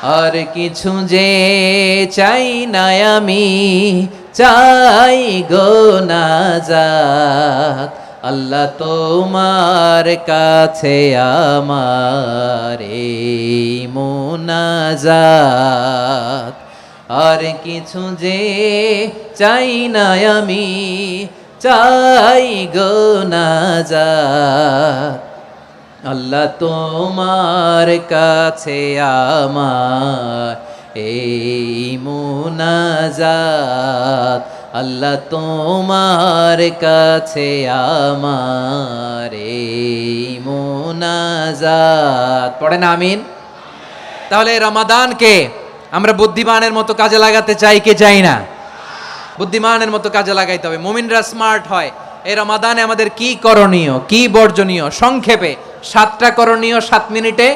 আর কিছু যে চাই না আমি, চাই গো নাজাত। আল্লাহ তোমার কাছে আমার এই মুনাজাত। আর কিছু যে চাই না আমি, চাই গো নাজাত। আল্লাহ তোমার কাছে আমার এই মুনাজাত। আল্লাহ তোমার কাছে আমার এই মুনাজাত। পড়েন আমিন। তাহলে রমাদানকে আমরা বুদ্ধিমানের মতো কাজে লাগাতে চাই কি চাই না? বুদ্ধিমানের মতো কাজে লাগাইতে হবে। মুমিনরা স্মার্ট হয়। এই রমাদানে আমাদের কি করণীয়, কি বর্জনীয়, সংক্ষেপে 7টা করণীয় 7 মিনিটে,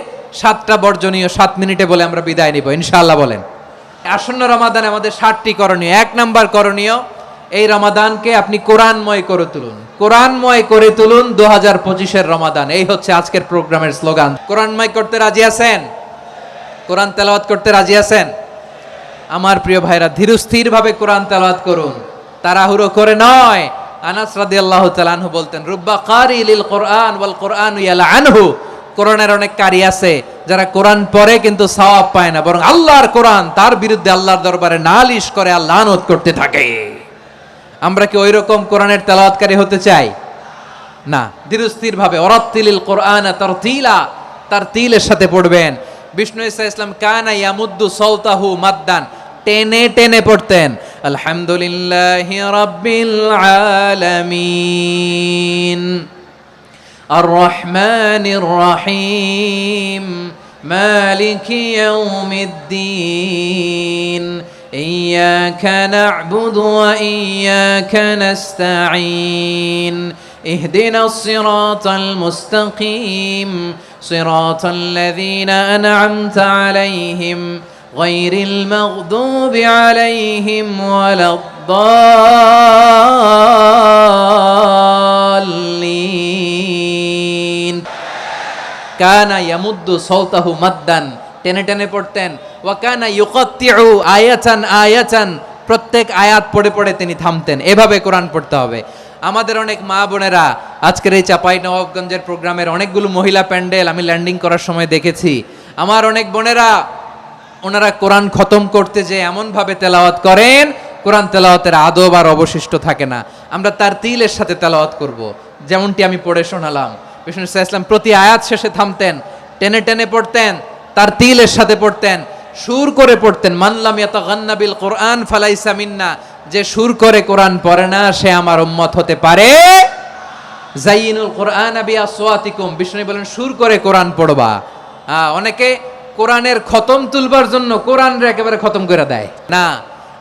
7টা বর্জনীয় 7 মিনিটে বলে আমরা বিদায় নিব ইনশাআল্লাহ। বলেন, আসন্ন রমাদানে আমাদের 7টি করণীয়। 1 নাম্বার করণীয়, এই রমাদানকে আপনি কোরআনময় করে তুলুন। কোরআনময় করে তুলুন 2025-এর রমাদান। এই হচ্ছে আজকের প্রোগ্রামের স্লোগান। কোরআনময় করতে রাজি আছেন? কোরআন তেলাওয়াত করতে রাজি আছেন? আমার প্রিয় ভাইরা, ধীরস্থির ভাবে কোরআন তেলাওয়াত করুন, তাড়াহুড়ো করে নয়। আনাস রাদিয়াল্লাহু তাআলা আনহু বলতেন, রুব্বা কারি লিল কোরআন ওয়াল কোরআনু ইয়ালআনহু। কোরআনের অনেক কারি আছে যারা কোরআন পড়ে কিন্তু সওয়াব পায় না, বরং আল্লাহর কোরআন তার বিরুদ্ধে আল্লাহর দরবারে নালিশ করে আর লানত করতে থাকে। আমরা কি ওই রকম কোরআনের তেলাওয়াতকারী হতে চাই? না। ধীরস্থির ভাবে ওয়ারাত্তিলিল কোরআনা তারতিলা, তারতিলের সাথে পড়বেন। বিষ্ণু ঈসা ইসলাম কানা ইয়ামুদ্দু সাওতাহু মাদ্দান, টেনে টেনে পড়তেন। আলহামদুলিল্লাহি রাব্বিল আলামিন আর রহমানির রহিম মালিকি ইয়াউমিদ্দিন ইয়্যাকা না'বুদু ওয়া ইয়্যাকা নাস্তাঈন ইহদিনাস সিরাতাল মুস্তাকিম সিরাতাল লাযীনা আন'আমতা আলাইহিম গায়রিল মাগদুবি আলাইহিম ওয়ালাদ-দাল্লিন। কানা ইয়ামুদ্দু সাওতাহু মাদ্দান, টেনে টেনে পড়তেন। ওয়া কানা ইউকাত্তিউ আয়াতান আয়াতান, প্রত্যেক আয়াত পড়ে পড়ে তিনি থামতেন। এভাবে কোরআন পড়তে হবে। আমাদের অনেক মা বোনেরা আজকের এই চাঁপাইনবাবগঞ্জের প্রোগ্রামের অনেকগুলো মহিলা প্যান্ডেল আমি ল্যান্ডিং করার সময় দেখেছি। আমার অনেক বোনেরা ওনারা কোরআন খতম করতে যে এমনভাবে তেলাওয়াত করেন, কোরআন তেলাওয়াতের আদব আর অবশিষ্ট থাকে না। আমরা তার তিলের সাথে তেলাওয়াত করব, যেমনটি আমি পড়ে শোনালাম। বিষ্ণু ইসলাম প্রতি আয়াত শেষে থামতেন, টেনে টেনে পড়তেন, তার তিলের সাথে পড়তেন, সুর করে পড়তেন। মানলাম ইয়াতাগান্না বিল কোরআন ফালাইসা মিন্না, যে সুর করে কোরআন পড়ে না সে আমার উম্মত হতে পারে। যায়িনুল কোরআন বিআসওয়াতিকুম, বিষ্ণু বলেন সুর করে কোরআন পড়বা। অনেকে কোরআনের খতম তুলবার জন্য কোরআনরে একেবারে খতম করে দেয় না।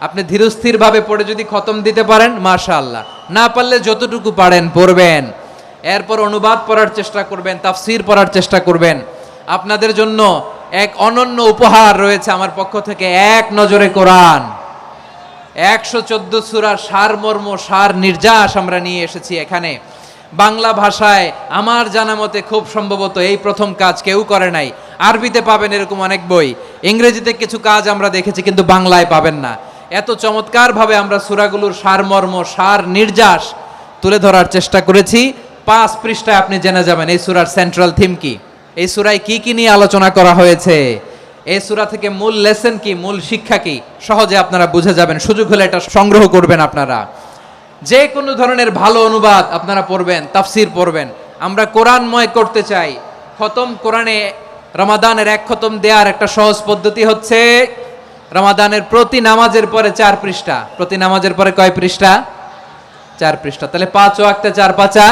আপনি ধীরস্থির ভাবে পড়ে যদি খতম দিতে পারেন মাশাআল্লাহ, না পারলে যতটুকু পারেন পড়বেন। এরপর অনুবাদ পড়ার চেষ্টা করবেন, তাফসীর পড়ার চেষ্টা করবেন। আপনাদের জন্য এক অনন্য উপহার রয়েছে আমার পক্ষ থেকে, এক নজরে কোরআন। 114 সূরার সারমর্ম, সার নির্যাস আমরা নিয়ে এসেছি এখানে। বাংলা ভাষায় আমার জানা মতে খুব সম্ভবত এই প্রথম কাজ, কেউ করে নাই। আরবিতে পাবেন এরকম অনেক বই, ইংরেজিতে কিছু কাজ আমরা দেখেছি, কিন্তু বাংলায় পাবেন না। এত চমৎকারভাবে আমরা সূরাগুলোর সারমর্ম, সার নির্যাস তুলে ধরার চেষ্টা করেছি। 5 পৃষ্ঠায় আপনি জেনে যাবেন এই সূরার সেন্ট্রাল থিম কি, এই সূরায় কি কি নিয়ে আলোচনা করা হয়েছে, এই সূরা থেকে মূল লেসন কি, মূল শিক্ষা কি, সহজে আপনারা বুঝে যাবেন। সুযোগ হলে এটা সংগ্রহ করবেন আপনারা। যে কোনো ধরনের ভালো অনুবাদ আপনারা পড়বেন, তাফসীর পড়বেন। আমরা কোরআনময় করতে চাই। খতম কোরআনে রমাদানের 1 খতম দেওয়ার একটা সহজ পদ্ধতি হচ্ছে রমাদানের প্রতি নামাজের পরে 4 পৃষ্ঠা। প্রতি নামাজের পরে কয় পৃষ্ঠা? 4 পৃষ্ঠা। তাহলে 5 ওয়াক্তে 4 পাঁচা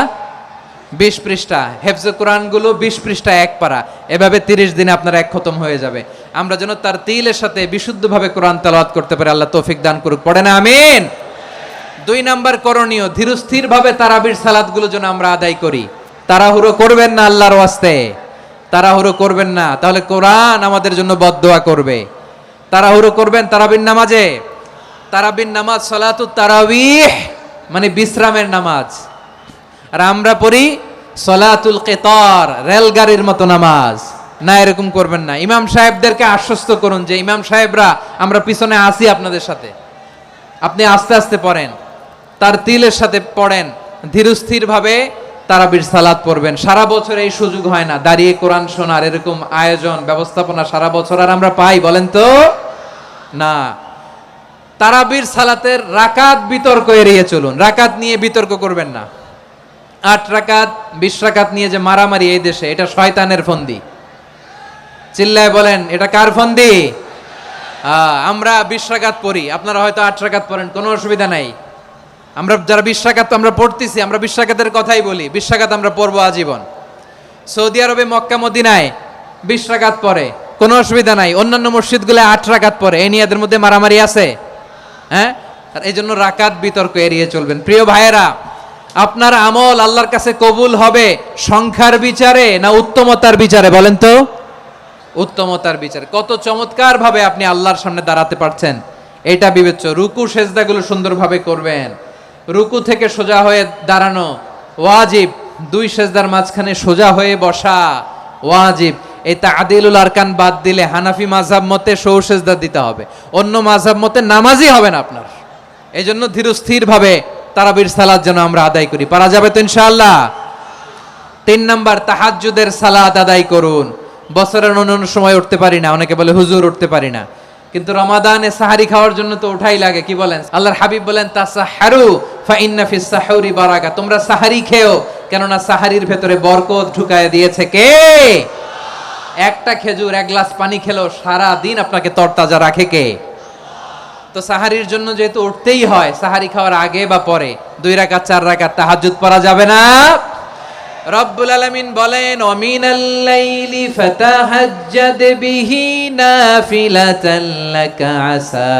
20 পৃষ্ঠা। হেফজে কোরআনগুলো 20 পৃষ্ঠা 1 পারা। এভাবে 30 দিনে আপনার 1 খতম হয়ে যাবে। আমরা যেন তার তিলের সাথে বিশুদ্ধভাবে কোরআন তেলাওয়াত করতে পারি, আল্লাহ তৌফিক দান করুক। পড়েন আমিন। 2 নাম্বার করণীয়, ধীরস্থির ভাবে তারাবির সালাতগুলো যেন আমরা আদায় করি। তাড়াহুড়ো করবেন না আল্লাহর ওয়াস্তে, তাড়াহুড়ো করবেন না, তাহলে কোরআন আমাদের জন্য বদদোয়া করবে। তাড়াহুড়ো করবেন তারাবির নামাজে। তারাবির নামাজ সালাতুত তারাবিহ মানে বিশ্রামের নামাজ, আর আমরা পড়ি সালাতুল কিতার, রেলগাড়ির মতো নামাজ। না, এরকম করবেন না। ইমাম সাহেবদেরকে আশ্বস্ত করুন যে ইমাম সাহেবরা আমরা পিছনে আসি আপনাদের সাথে, আপনি আস্তে আস্তে পড়েন, তার তিলের সাথে পড়েন, ধীরস্থির ভাবে তারাবির সালাত পড়বেন। সারা বছর এই সুযোগ হয় না, দাঁড়িয়ে কোরআন শোনার এরকম আয়োজন ব্যবস্থাপনা সারা বছর আর আমরা পাই বলেন তো না। তারাবির সালাতের রাকাত বিতর্ক এড়িয়ে চলুন, রাকাত নিয়ে বিতর্ক করবেন না। 8 রাকাত 20 রাকাত নিয়ে যে মারামারি এই দেশে, এটা শয়তানের ফন্দি। চিল্লায় বলেন এটা কার ফন্দি? আমরা 20 রাকাত পড়ি, আপনারা হয়তো 8 রাকাত পড়েন, কোনো অসুবিধা নাই। আমরা যারা 20 রাকাত আমরা পড়তেছি, আমরা 20 রাকাতের কথাই বলি, 20 রাকাত আমরা পড়বো আজীবন। সৌদি আরবে মক্কা মদিনায় 20 রাকাত পড়ে, কোনো অসুবিধা নাই। অন্যান্য মসজিদগুলো 8 রাকাত পড়ে, এই নিয়ে এদের মধ্যে মারামারি আছে? হ্যাঁ, আর এই জন্য রাকাত বিতর্ক এড়িয়ে চলবেন। প্রিয় ভাইয়েরা, আপনার আমল আল্লাহর কাছে কবুল হবে সংখ্যার বিচারে না উত্তমতার বিচারে বলেন তো? উত্তমতার বিচারে। কত চমৎকার ভাবে আপনি আল্লাহর সামনে দাঁড়াতে পারছেন এটা বিবেচ্য। রুকু সেজদাগুলো সুন্দরভাবে করবেন, রুকু থেকে সোজা হয়ে দাঁড়ানো ওয়াজিব, 2 সেজদার মাঝখানে সোজা হয়ে বসা ওয়াজিব। এই তা'দিলুল আরকান বাদ দিলে হানাফি মাযহাব মতে সৌ সেজদা দিতে হবে, অন্য মাযহাব মতে নামাজই হবে না আপনার। এই জন্য ধীরস্থির ভাবে তারাবির সালাত যেন আমরা আদায় করি। পারা যাবে তো ইনশাআল্লাহ? 3 নাম্বার, তাহাজ্জুদের সালাত আদায় করুন। বছরের অন্যান্য সময় উঠতে পারি না, অনেকে বলে হুজুর উঠতে পারি না, কিন্তু রমাদানে সাহারি খাওয়ার জন্য তো ওঠাই লাগে। কি বলেন? আল্লাহর হাবিব বলেন তাসাহহারু ফা ইন্না ফিস সাহুরি বারাকা, তোমরা সাহারি খেও, কেননা সাহারির ভেতরে বরকত ঢুকায় দিয়েছে কে? একটা খেজুর, 1 গ্লাস পানি খেলেও সারা দিন আপনাকে তরতাজা রাখে কে? তো সাহারির জন্য যেহেতু উঠতেই হয়, সাহারি খাওয়ার আগে বা পরে 2 রাকাত 4 রাকাত তাহাজ্জুদ পড়া যাবে না? রব্বুল আলামিন বলেন ওয়ামিনাল লাইলি ফাতাহাজ্জাদ বিহি নাফিলাতান লাকা আসা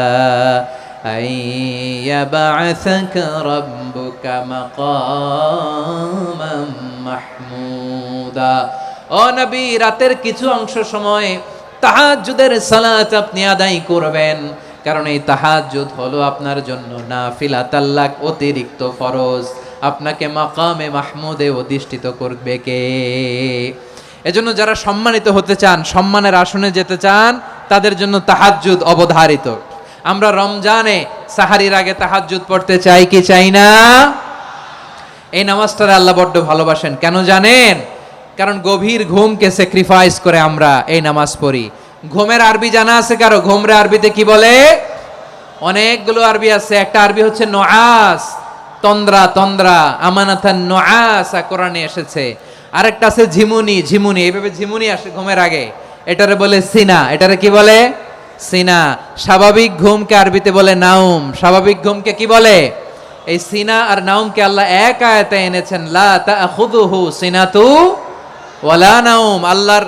আইয়াবআসাকা রাব্বুকা মাকামান মাহমুদা। ও নবী, রাতের কিছু অংশ সময় তাহাজ্জুদের সালাত আপনি আদায় করবেন, কারণ এই তাহাজ্জুদ হলো আপনার জন্য নাফিলাতাল লাক, অতিরিক্ত ফরজ। আপনাকে মাকামে মাহমুদে অধিষ্ঠিত করবে কে? এজন্য যারা সম্মানিত হতে চান, সম্মানের আসনে যেতে চান, তাদের জন্য তাহাজ্জুদ অবধারিত। আমরা রমজানে সাহারির আগে তাহাজ্জুদ পড়তে চাই কি চাই না? এই নামাজটা আল্লাহ বড্ড ভালোবাসেন, কেন জানেন? কারণ গভীর ঘুমকে স্যাক্রিফাইস করে আমরা এই নামাজ পড়ি। ঘুমের আরবি জানা আছে কারো? ঘুমরে আরবিতে কি বলে? অনেকগুলো আরবি আছে। একটা আরবি হচ্ছে নুআস, তন্দ্রা, তন্দ্রা, আমানাতান নুআসা কোরআনে এসেছে। আরেকটা আছে ঝিমুনি, ঝিমুনি, এইভাবে ঝিমুনি আসে ঘুমের আগে, এটারে বলে সিনা। এটারে কি বলে? সিনা। স্বাভাবিক ঘুমকে আরবিতে বলে নাউম। স্বাভাবিক ঘুমকে কি বলে? এই সিনা আর নাউমকে আল্লাহ এক আয়াতে এনেছেন, লা তাখুযুহু সিনাতু ওয়ালা নাউম। আল্লাহর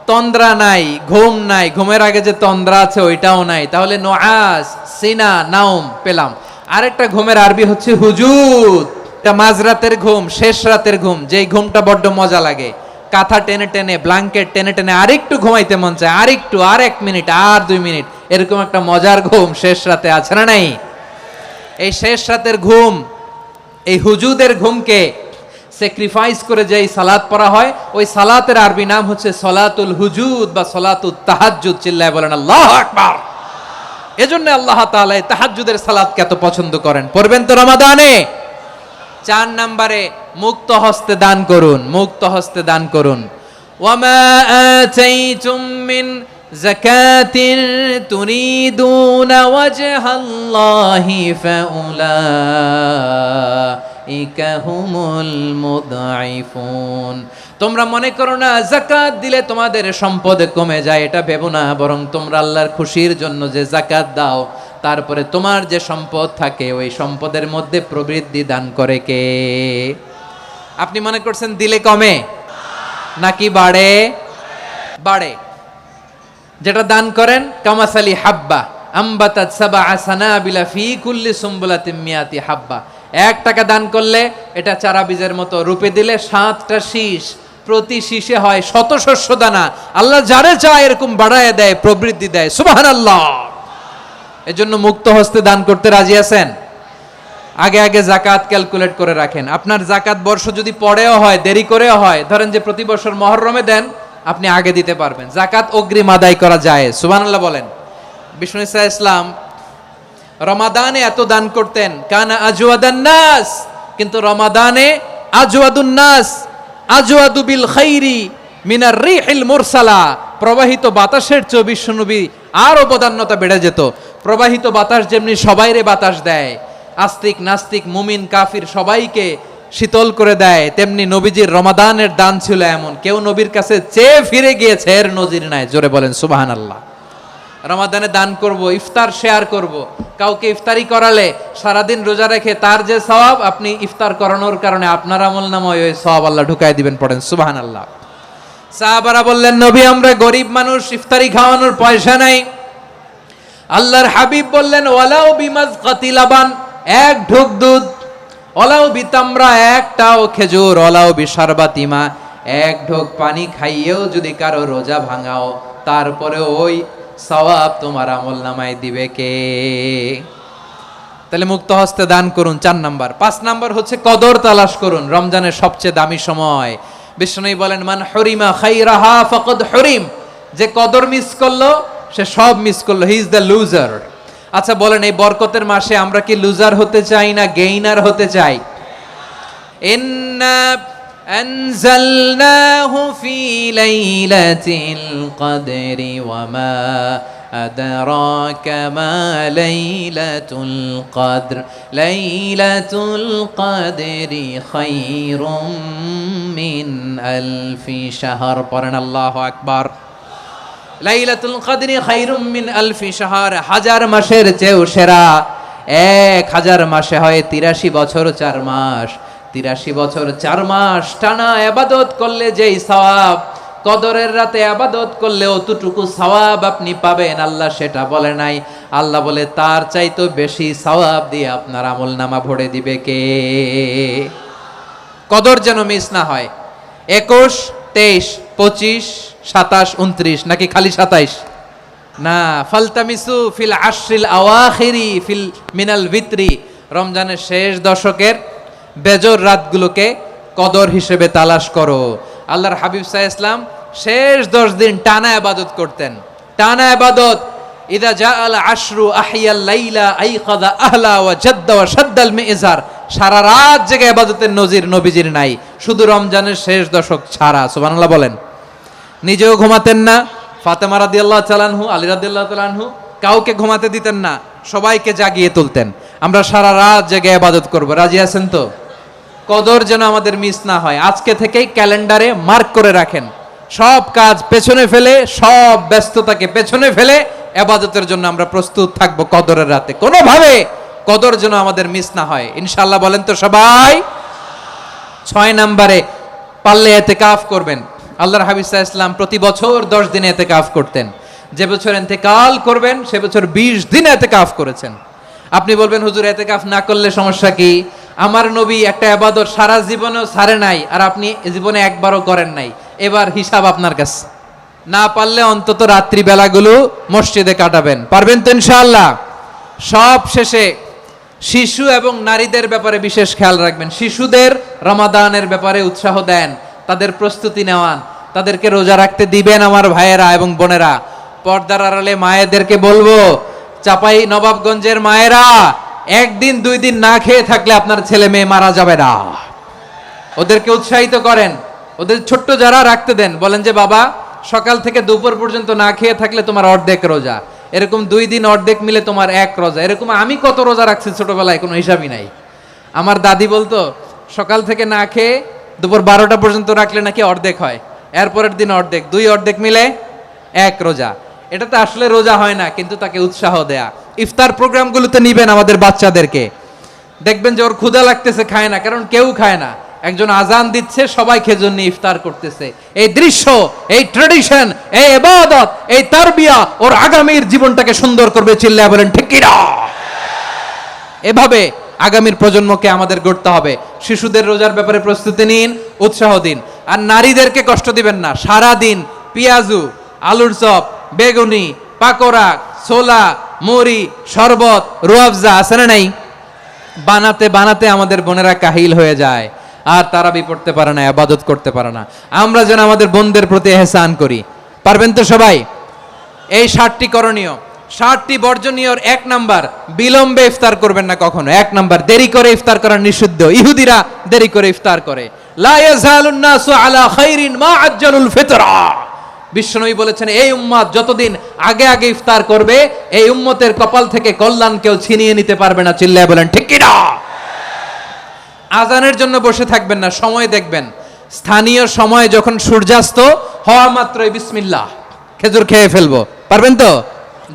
তন্দ্রা নাই, ঘুম নাই, ঘুমের আগে যে তন্দ্রা আছে ওইটাও নাই। তাহলে নুআস, সিনা, নাউম পেলাম। আরেকটা ঘুমের আরবি হচ্ছে হুজুদ। এটা মাঝরাতের ঘুম, শেষ রাতের ঘুম, যেই ঘুমটা বড্ড মজা লাগে। কাঁথা টেনে টেনে, ব্ল্যাঙ্কেট টেনে টেনে আরেকটু ঘুমাইতে মন চায়, আরেকটু, আর 1 মিনিট, আর 2 মিনিট, এরকম একটা মজার ঘুম শেষ রাতে আছে না নাই? এই শেষ রাতের ঘুম, এই হুজুদের ঘুমকে স্যাক্রিফাইস করে যেই সালাত পড়া হয়, ওই সালাতের আরবি নাম হচ্ছে সলাতুল হুজুদ বা সলাতুত তাহাজ্জুদ। চিল্লায় বলেন আল্লাহু আকবার। এজন্য আল্লাহ তাআলা এই তাহাজ্জুদের সালাতকে এত পছন্দ করেন। পড়বেন তো রমাদানে? 4 নম্বরে মুক্ত হস্তে দান করুন, মুক্ত হস্তে দান করুন। ওয়ামা আতাইতুম মিন যাকাতিন তুরিদুনা ওয়াজহাল্লাহি ফাউলাইকা হুমুল মুদঈফুন। তোমরা মনে করো না যাকাত দিলে তোমাদের সম্পদ কমে যায়, এটা ভেবো না, বরং তোমরা আল্লাহর খুশির জন্য যে যাকাত দাও, তারপরে তোমার যে সম্পদ থাকে ওই সম্পদের মধ্যে প্রবৃদ্ধি দান করে কে? আপনি মনে করছেন দিলে কমে নাকি বাড়ে? বাড়ে। যেটা দান করেন কামাসালি হাব্বা আম্বাতাত সাবআ সানাবিলা ফি কুল্লি সুমবুলাতিন মিয়াতি হাব্বা। 1 টাকা দান করলে এটা চারা বীজের মতো, রূপে দিলে 7টা শীষ, প্রতি শীষে হয় 100 শস্য দানা। আল্লাহ যারে চায় এরকম বাড়ায় দেয়, প্রবৃদ্ধি দেয়। সুবহানাল্লাহ। এজন্য মুক্ত হস্তে দান করতে রাজি আছেন? আগে আগে যাকাত ক্যালকুলেট করে রাখেন। আপনার যাকাত বর্ষ যদি পরেও হয়, দেরি করেও হয়, ধরেন যে প্রতি বছর মুহররমে দেন, আপনি আগে দিতে পারবেন। যাকাত অগ্রিম আদায় করা যায়, সুবহানাল্লাহ বলেন। বিষ্ণু ইসা ইসলাম রমাদানে এত দান করতেন, কানা আজওয়াদান নাস, কিন্তু রমাদানে আজওয়াদুন নাস আজওয়াদু বিল খাইরি মিনার রিহিল মুরসালা, প্রবাহিত বাতাসের চেয়ে বিশ্বনবী আরো বদান্যতা বেড়ে যেত। প্রবাহিত বাতাস যেমনি সবাইরে বাতাস দেয়, আস্তিক নাস্তিক মুমিন কাফির সবাইকে শীতল করে দেয়, তেমনি নবীজির রমাদানের দান ছিল এমন, কেউ নবীর কাছে চেয়ে ফিরে গিয়েছে এর নজির নাই। জোরে বলেন সুবহানাল্লাহ। রমাদানে দান করব, ইফতার শেয়ার করব। কাউকে ইফতারি করালে সারাদিন রোজা রেখে তার যে সওয়াব, আপনি ইফতার করানোর কারণে আপনার আমলনামায় ওই সওয়াব আল্লাহ ঢুকায় দিবেন। পড়েন সুবহানাল্লাহ। সাহাবারা বললেন, নবী আমরা গরিব মানুষ, ইফতারি খাওয়ানোর পয়সা নাই। আল্লাহর হাবিব বললেন, ওয়ালাউ বিমাজকাতি লাবান, এক ঢোক দুধ, ওয়ালাউ বিতামরা, একটাও খেজুর, ওয়ালাউ বিশারবাতিমা, এক ঢোক পানি খাইয়েও যদি কারো রোজা ভাঙাও, তারপরে ওই সওয়াব তোমার আমলনামায় দিবে কে? তাহলে মুক্ত হস্তে দান করুন, 4 নাম্বার। 5 নাম্বার হচ্ছে কদর তালাশ করুন, রমজানের সবচেয়ে দামি সময়। বিষ্ণু বলেন, মান হরিমা খাইরাহা ফাকাদ হরিম, যে কদর মিস করলো সে সব মিস করলো, হি ইজ দ্য লুজার। আচ্ছা বলেন, এই বরকতের মাসে আমরা কি লুজার হতে চাই না গেইনার হতে চাই? ইন্না আনজালনাহু ফি লাইলাতিল কদরি ওয়া মা আদরাকা মা লাইলাতুল কদর, লাইলাতুল কদরি খায়রুম মিন আলফি শাহর। পড়েন আল্লাহু আকবার। লাইলাতুল কদরি খায়রুম মিন আলফি শাহর, 1000 মাসের চেয়েও সেরা। 1000 মাসে হয় 83 বছর 4 মাস। 83 বছর 4 মাস টানা ইবাদত করলে যেই সওয়াব, কদরের রাতে ইবাদত করলে অতটুকু সওয়াব আপনি পাবেন, আল্লাহ সেটা বলে নাই। আল্লাহ বলে তার চাইতে বেশি সওয়াব দিয়ে আপনার আমলনামা ভরে দিবে কে? কদর যেন মিস না হয়। 21, 23, 25, 27, 29 নাকি খালি 27? না, ফালতামিসু ফিল আশরিল আওয়াখিরি ফিল মিনাল ভিতরি, রমজানের শেষ দশকের বেজর রাতগুলোকে কদর হিসেবে তালাশ করো। আল্লাহর হাবিব সাল্লাল্লাহু আলাইহি ওয়াসাল্লাম শেষ 10 দিন টানা ইবাদত করতেন, টানা ইবাদত। ইদা জাআল আশরু আহিয়াল লাইলা আইকাযা আহলা ওয়া জাদ্দা ওয়া শাদ্দাল মিজার, সারা রাত জেগে ইবাদতের নজির নবীজির নাই, শুধু রমজানের শেষ দশক ছাড়া। সুবহানাল্লাহ বলেন। নিজেও ঘুমাতেন না, ফাতেমা রাদিয়াল্লাহু তাআলা আনহু, আলী রাদিয়াল্লাহু তাআলা আনহু কাউকে ঘুমাতে দিতেন না, সবাইকে জাগিয়ে তুলতেন। আমরা সারা রাত জেগে ইবাদত করব, রাজি আছেন তো? কদর যেন আমাদের মিস না হয়। আজকে থেকেই ক্যালেন্ডারে মার্ক করে রাখেন, সব কাজ পেছনে ফেলে, সব ব্যস্ততাকে পেছনে ফেলে ইবাদতের জন্য আমরা প্রস্তুত থাকবো কদরের রাতে। কোনোভাবে কদর যেন আমাদের মিস না হয়, ইনশাআল্লাহ বলেন তো সবাই। 6 নম্বরে পারলে ইতিকাফ করবেন। আল্লাহর হাবিব সাল্লাল্লাহু আলাইহি ওয়াসাল্লাম প্রতি বছর 10 দিন ইতিকাফ করতেন। যে বছর ইন্তেকাল করবেন সে বছর 20 দিন ইতিকাফ করেছেন। আপনি বলবেন, হুজুর ইতিকাফ না করলে সমস্যা কি? আমার নবী একটা ইবাদত সারা জীবনেও ছাড়ে নাই, আর আপনি জীবনে একবারও করেন নাই। এবার হিসাব আপনার কাছে। না পারলে অন্তত রাত্রি বেলাগুলো মসজিদে কাটাবেন, পারবেন তো ইনশাআল্লাহ? সব শেষে শিশু এবং নারীদের ব্যাপারে বিশেষ খেয়াল রাখবেন। শিশুদের রমাদানের ব্যাপারে উৎসাহ দেন, তাদের প্রস্তুতি নেওয়ান, তাদেরকে রোজা রাখতে দিবেন। আমার ভাইয়েরা এবং বোনেরা, পর্দার আড়ালে মায়েদেরকে বলবো, চাপাই নবাবগঞ্জের মায়েরা, 1 দিন 2 দিন না খেয়ে থাকলে আপনার ছেলে মেয়ে মারা যাবে না। ওদেরকে উৎসাহিত করেন, ওদের ছোট্ট যারা রাখতে দেন, বলেন যে বাবা সকাল থেকে দুপুর পর্যন্ত না খেয়ে থাকলে তোমার অর্ধেক রোজা, এরকম 2 দিন অর্ধেক মিলে তোমার 1 রোজা। এরকম আমি কত রোজা রাখছি ছোটবেলায় কোনো হিসাবই নাই। আমার দাদি বলতো সকাল থেকে না খেয়ে দুপুর 12টা পর্যন্ত রাখলে নাকি অর্ধেক হয়, এরপরের দিন অর্ধেক, 2 অর্ধেক মিলে 1 রোজা। এটা তো আসলে রোজা হয় না, কিন্তু তাকে উৎসাহ দেয়া। ইফতার প্রোগ্রামগুলোতে নিবেন আমাদের বাচ্চাদেরকে, দেখবেন যে ওর ক্ষুধা লাগতেছে, খায় না, কারণ কেউ খায় না। একজন আজান দিচ্ছে, সবাই খেজুর নিয়ে ইফতার করতেছে। এই দৃশ্য, এই ট্রেডিশন, এই ইবাদত, এই তারবিয়া ওর আগামীর জীবনটাকে সুন্দর করবে। চিল্লায়া বলেন ঠিক কি না? এভাবে আগামীর প্রজন্মকে আমাদের গড়তে হবে। শিশুদের রোজার ব্যাপারে প্রস্তুতি নিন, উৎসাহ দিন। আর নারীদেরকে কষ্ট দিবেন না। সারা দিন পেঁয়াজু, আলুর চপ, বেগুনি, পাকোড়া, ছোলা, মুড়ি, শরবত, রুয়াবজা আছে না নাই, বানাতে বানাতে আমাদের বোনেরা কাহিল হয়ে যায়। আর তারাবি পড়তে পারে না, ইবাদত করতে পারে না। আমরা যেন আমাদের বোনদের প্রতি ইহসান করি। পারবেন তো সবাই? এই 60টি করণীয়, 60টি বর্জনীয়র 1 নাম্বার, বিলম্বে ইফতার করবেন না কখনো। 1 নাম্বার, দেরি করে ইফতার করা নিষিদ্ধ। ইহুদিরা দেরি করে ইফতার করে। লা ইয়াজালুন নাসু আলা খাইরিন মা আজ্জালুল ফিতরা। বিশ্বনবী বলেছেন, এই উম্মত যতদিন আগে আগে ইফতার করবে, এই উম্মতের কপাল থেকে কল্যাণ কেউ ছিনিয়ে নিতে পারবে না। চিল্লায় বলেন ঠিক কি না? আজানের জন্য বসে থাকবেন না, সময় দেখবেন। স্থানীয় সময় যখন সূর্যাস্ত হওয়া মাত্রই বিসমিল্লাহ, খেজুর খেয়ে ফেলবো। পারবেন তো?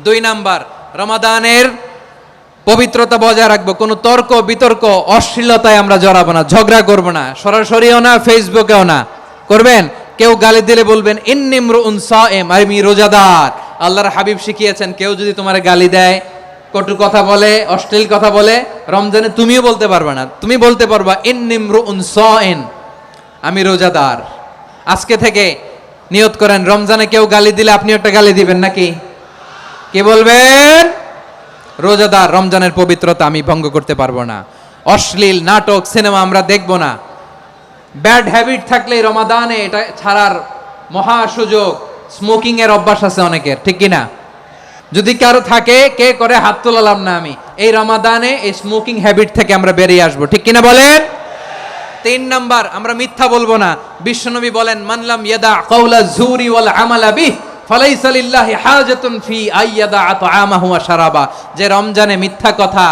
2 নাম্বার, রমাদানের পবিত্রতা বজায় রাখবো। কোনো তর্ক বিতর্ক অশ্লীলতায় আমরা জড়াবো না, ঝগড়া করবো না, সরাসরিও না, ফেসবুকেও না। করবেন? কেউ গালি দিলে বলবেন ইন্নী ইমরুউন সায়েম, আমি রোজাদার। আল্লাহর হাবিব শিখিয়েছেন, কেউ যদি তোমার গালি দেয়, কটু কথা বলে, অশ্লীল কথা বলে, রমজানে তুমিও বলতে পারবে না। তুমি বলতে পারবা ইন্নী ইমরুউন সায়েম, আমি রোজাদার। আজকে থেকে নিয়ত করেন, রমজানে কেউ গালি দিলে আপনি একটা গালি দিবেন নাকি? কে বলবেন? রোজাদার। রমজানের পবিত্রতা আমি ভঙ্গ করতে পারবো না। অশ্লীল নাটক সিনেমা আমরা দেখবো না। ব্যাড হ্যাবিট থাকলে রমাদানে এটা ছাড়ার মহা সুযোগ। স্মোকিং এর অভ্যাস আছে অনেকের, ঠিক কি না? যদি কারো থাকে, কে করে হাত তোলালাম না আমি। এই রমাদানে এই স্মোকিং হ্যাবিট থেকে আমরা বেরিয়ে আসবো, ঠিক কিনা বলেন? 3 নাম্বার, আমরা মিথ্যা বলবো না। বিশ্বনবী বলেন, মানলাম ইয়াদা কাওলা যুরি ওয়াল আমালা বিহি ফালাইসা লিল্লাহি হাজাতুন ফি আইয়াদা আতআমাহু ওয়া শারাবা। যে রমজানে মিথ্যা কথা,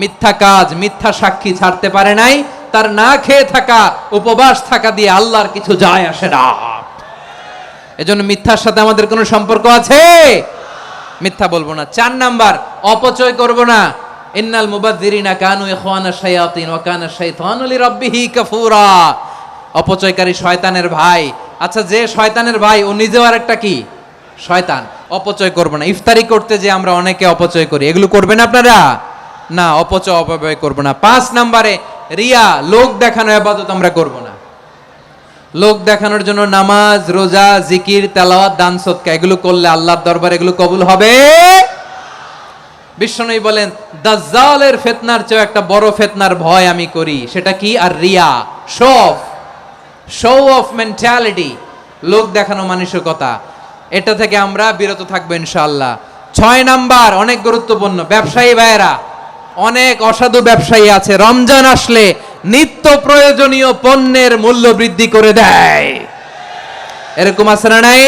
মিথ্যা কাজ, মিথ্যা সাক্ষী ছাড়তে পারে নাই, তার না খেয়ে থাকা, উপবাস থাকা দিয়ে আল্লাহর কিছু যায় আসে না। এজন্য মিথ্যার সাথে আমাদের কোনো সম্পর্ক আছে? মিথ্যা বলবো না। 4 নাম্বার, অপচয় করব না। ইন্নাল মুবাযযিরিনা কানু ইখওয়ানাশ শায়াতিন ওয়া কানা শাইতানু লিরাব্বিহি কাফুরা। অপচয়কারী শয়তানের ভাই। আচ্ছা, যে শয়তানের ভাই, ও নিজেও আরেকটা কি? শয়তান। অপচয় করব না। ইফতারি করতে যে আমরা অনেকে অপচয় করি, এগুলো করবেন আপনারা? না, অপচয় অপব্যয় করব না। 5 নাম্বারে, রিয়া, লোক দেখানো ইবাদত আমরা করব না। লোক দেখানোর জন্য নামাজ, রোজা, জিকির, তেলাওয়াত, দান সদকা এগুলো করলে আল্লাহর দরবারে এগুলো কবুল হবে? বিশ্বনবী বলেন, দাজ্জালের ফিতনার চেয়ে একটা বড় ফিতনার ভয় আমি করি। সেটা কি? আর রিয়া, শো অফ মেন্টালিটি, লোক দেখানো মানসিকতা। এটা থেকে আমরা বিরত থাকবো ইনশাআল্লাহ। 6 নাম্বার, অনেক গুরুত্বপূর্ণ। ব্যবসায়ী ভাইয়েরা, অনেক অসাধু ব্যবসায়ী আছে, রমজান আসলে নিত্য প্রয়োজনীয় পণ্যের মূল্য বৃদ্ধি করে দেয়। এরকম আছে না নাই?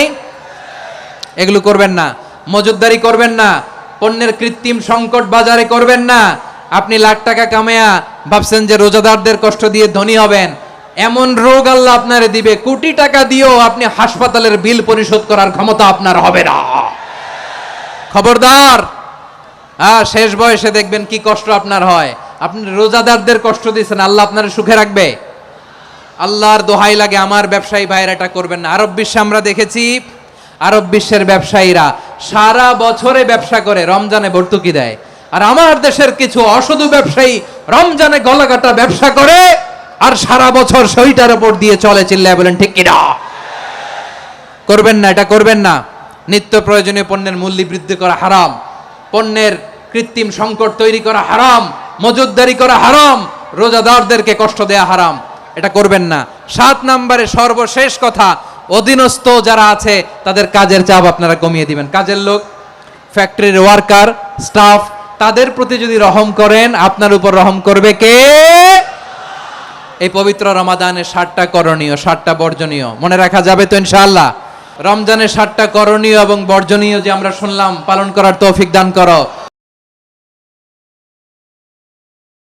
এগুলো করবেন না। মজুদদারি করবেন না। পণ্যের কৃত্রিম সংকট বাজারে করবেন না। আপনি লাখ টাকা কামায়া ভাবছেন যে রোজাদারদের কষ্ট দিয়ে ধনী হবেন। এমন রোগ আল্লাহ আপনারে দিবে, কোটি টাকা দিয়েও আপনি হাসপাতালের বিল পরিশোধ করার ক্ষমতা আপনার হবে না। খবরদার। শেষ বয়সে দেখবেন কি কষ্ট আপনার হয়। আপনি রোজাদারদের কষ্ট দিয়েছেন, আল্লাহ আপনার সুখে রাখবে? আল্লাহর দোহাই লাগে, আমার ব্যবসায়ী ভাইয়েরা এটা করবেন না। আরব বিশ্বে আমরা দেখেছি, আরব বিশ্বের ব্যবসায়ীরা সারা বছরে ব্যবসা করে, রমজানে ভর্তুকি দেয়। আর আমার দেশের কিছু অসাধু ব্যবসায়ী রমজানে গলাকাটা ব্যবসা করে আর সারা বছর শরীরটার উপর দিয়ে চলে। চিল্লায় বলেন ঠিক কিনা? করবেন না, এটা করবেন না। নিত্য প্রয়োজনীয় পণ্যের মূল্য বৃদ্ধি করা হারাম। পণ্যের কৃত্রিম সংকট তৈরি করা হারাম। মজুদদারি করা হারাম। রোজাদারদেরকে কষ্ট দেয়া হারাম। এটা করবেন না। 7 নম্বরে সর্বশেষ কথা, অধীনস্থ যারা আছে তাদের কাজের চাপ আপনারা কমিয়ে দিবেন। কাজের লোক, ফ্যাক্টরির ওয়ার্কার, স্টাফ, তাদের প্রতি যদি রহম করেন, আপনার উপর রহম করবে কে? এই পবিত্র রমাদানের 7টা করণীয়, 7টা বর্জনীয় মনে রাখা যাবে তো ইনশাআল্লাহ? রমজানের 7টা করণীয় এবং বর্জনীয় যে আমরা শুনলাম, পালন করার তৌফিক দান করো।